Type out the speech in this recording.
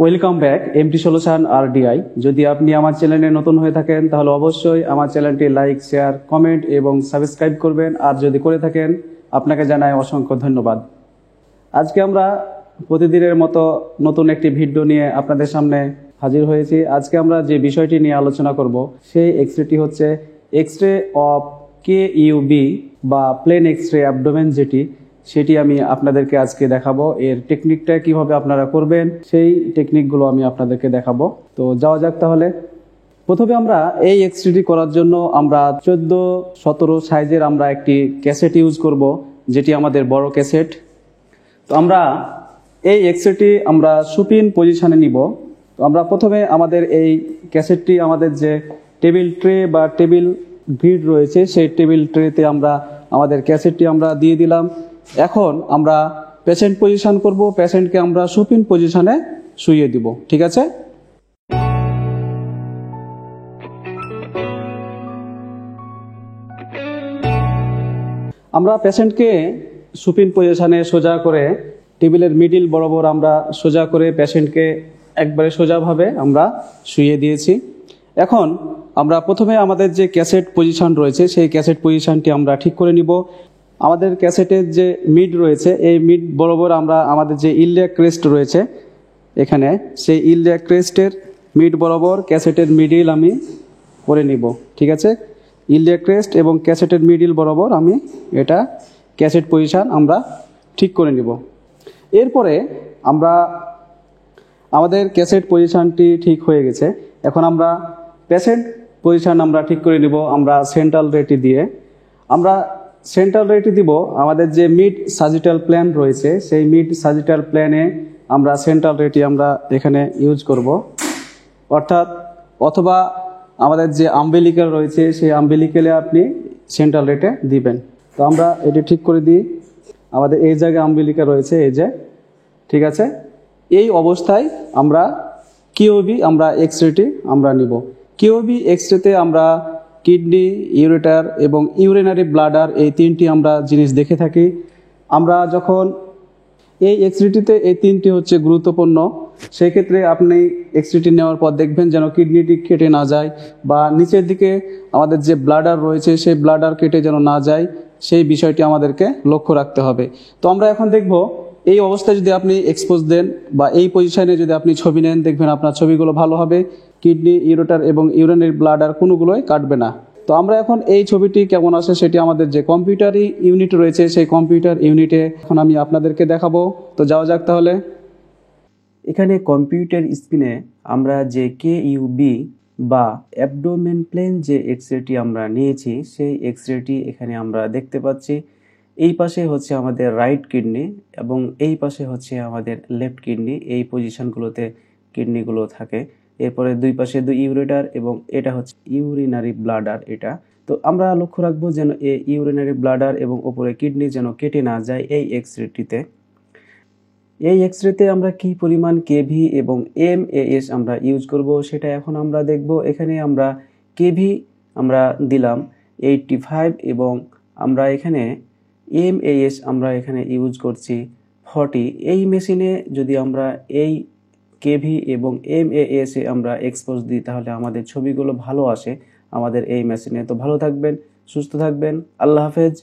Welcome back MT solution RDI। যদি আপনি আমার চ্যানেলে নতুন হয়ে থাকেন তাহলে অবশ্যই আমার চ্যানেলটি লাইক, শেয়ার, কমেন্ট এবং সাবস্ক্রাইব করবেন। আর যদি করে থাকেন আপনাকে জানাই অসংখ্য ধন্যবাদ। আজকে আমরা প্রতিদিনের মতো নতুন একটি ভিডিও নিয়ে আপনাদের সামনে হাজির হয়েছি। আজকে আমরা যে বিষয়টি নিয়ে আলোচনা করব সেই এক্সরেটি হচ্ছে এক্সরে অফ KUB বা প্লেন এক্সরে অ্যাবডোমেন, সেটি আমি আপনাদেরকে আজকে দেখাবো। এর টেকনিকটা কিভাবে আপনারা করবেন সেই টেকনিকগুলো আমি আপনাদেরকে দেখাবো। তো যাওয়া যাক তাহলে। প্রথমে আমরা এই এক্সরেটি করার জন্য আমরা 14-17 সাইজের আমরা একটি ক্যাসেট ইউজ করব, যেটি আমাদের বড় ক্যাসেট। তো আমরা এই এক্সরেটি আমরা সুপিন পজিশনে নিব। তো আমরা প্রথমে আমাদের এই ক্যাসেটটি আমাদের যে টেবিল ট্রে বা টেবিল গ্রিড রয়েছে সেই টেবিল ট্রেতে আমরা আমাদের ক্যাসেটটি আমরা দিয়ে দিলাম। এখন আমরা পেশেন্ট পজিশন করব, পেশেন্টকে আমরা সুপিন পজিশনে শুইয়ে দিব। ঠিক আছে? আমরা পেশেন্টকে সুপিন পজিশনে সোজা করে টেবিলের মিডিল বরাবর আমরা সোজা করে পেশেন্টকে একবারে সোজাভাবে আমরা শুইয়ে দিয়েছি। এখন আমরা প্রথমে আমাদের যে ক্যাসেট পজিশন রয়েছে সেই ক্যাসেট পজিশনটি আমরা ঠিক করে নিব। আমাদের ক্যাসেটের যে মিড রয়েছে এই মিড বরাবর আমরা আমাদের যে ইলিয়াক ক্রেস্ট রয়েছে এখানে, সেই ইলিয়াক ক্রেস্টের মিড বরাবর ক্যাসেটের মিডিল আমি করে নিব। ঠিক আছে? ইলিয়াক ক্রেস্ট এবং ক্যাসেটের মিডিল বরাবর আমি এটা ক্যাসেট পজিশন আমরা ঠিক করে নিব। এরপরে আমরা আমাদের ক্যাসেট পজিশনটি ঠিক হয়ে গেছে। এখন আমরা পেশেন্ট পজিশন আমরা ঠিক করে নিব আমরা সেন্ট্রাল রেটি দিয়ে। আমরা সেন্ট্রাল রেটি দিব আমাদের যে মিড সাজিটাল প্ল্যান রয়েছে সেই মিড সাজিটাল প্ল্যানে আমরা সেন্ট্রাল রেটি আমরা এখানে ইউজ করব, অর্থাৎ অথবা আমাদের যে আম্বিলিক্যাল রয়েছে সেই আম্বিলিক্যালে আপনি সেন্ট্রাল রেটে দিবেন। তো আমরা এটি ঠিক করে দিই। আমাদের এই জায়গায় আম্বিলিক্যাল রয়েছে, এই যে। ঠিক আছে? এই অবস্থায় আমরা KUB আমরা এক্সরেটি আমরা নিব। KUB এক্সরেতে আমরা কিডনি, ইউরেটার এবং ইউরিনারি ব্লাডার এই তিনটি আমরা জিনিস দেখে থাকি। আমরা যখন এই এক্সরেটিতে এই তিনটি হচ্ছে গুরুত্বপূর্ণ, সেই ক্ষেত্রে আপনি এক্সরেটি নেওয়ার পর দেখবেন যেন কিডনিটি কেটে না যায় বা নিচের দিকে আমাদের যে ব্লাডার রয়েছে সেই ব্লাডার কেটে যেন না যায়, সেই বিষয়টি আমাদেরকে লক্ষ্য রাখতে হবে। তো আমরা এখন দেখব এই অবস্থায় যদি আপনি এক্সপোজ দেন বা এই পজিশনে যদি আপনি ছবি নেন, দেখবেন আপনার ছবিগুলো ভালো হবে। কিডনি, ইউরেটার এবং ইউরিনারি ব্লাডার কোনোগুলোই কাটবে না। তো আমরা এখন এই ছবিটি কেমন আসে সেটি আমাদের যে কম্পিউটারই ইউনিট রয়েছে সেই কম্পিউটার ইউনিটে এখন আমি আপনাদেরকে দেখাবো। তো যাওয়া যাক তাহলে। এখানে কম্পিউটার স্ক্রিনে আমরা যে KUB বা অ্যাবডোমেন প্লেন যে এক্সরেটি আমরা নিয়েছি সেই এক্সরেটি এখানে আমরা দেখতে পাচ্ছি। এই পাশে হচ্ছে আমাদের রাইট কিডনি এবং এই পাশে হচ্ছে আমাদের লেফট কিডনি। এই পজিশনগুলোতে কিডনিগুলো থাকে। এরপরে দুই পাশে দুই ইউরেটার এবং এটা হচ্ছে ইউরিনারি ব্লাডার এটা। তো আমরা লক্ষ্য রাখবো যেন এই ইউরিনারি ব্লাডার এবং ওপরে কিডনি যেন কেটে না যায় এই এক্সরেটিতে। এই এক্সরেতে আমরা কি পরিমাণ KV এবং MAS আমরা ইউজ করব সেটা এখন আমরা দেখব। এখানে আমরা KV আমরা দিলাম 85 এবং আমরা এখানে MAS আমরা এখানে ইউজ করছি 40। এই মেশিনে যদি আমরা এই KV এবং MAS এ আমরা এক্সপোজ দিই তাহলে আমাদের ছবিগুলো ভালো আসে আমাদের এই মেশিনে। তো ভালো থাকবেন, সুস্থ থাকবেন। আল্লাহ হাফেজ।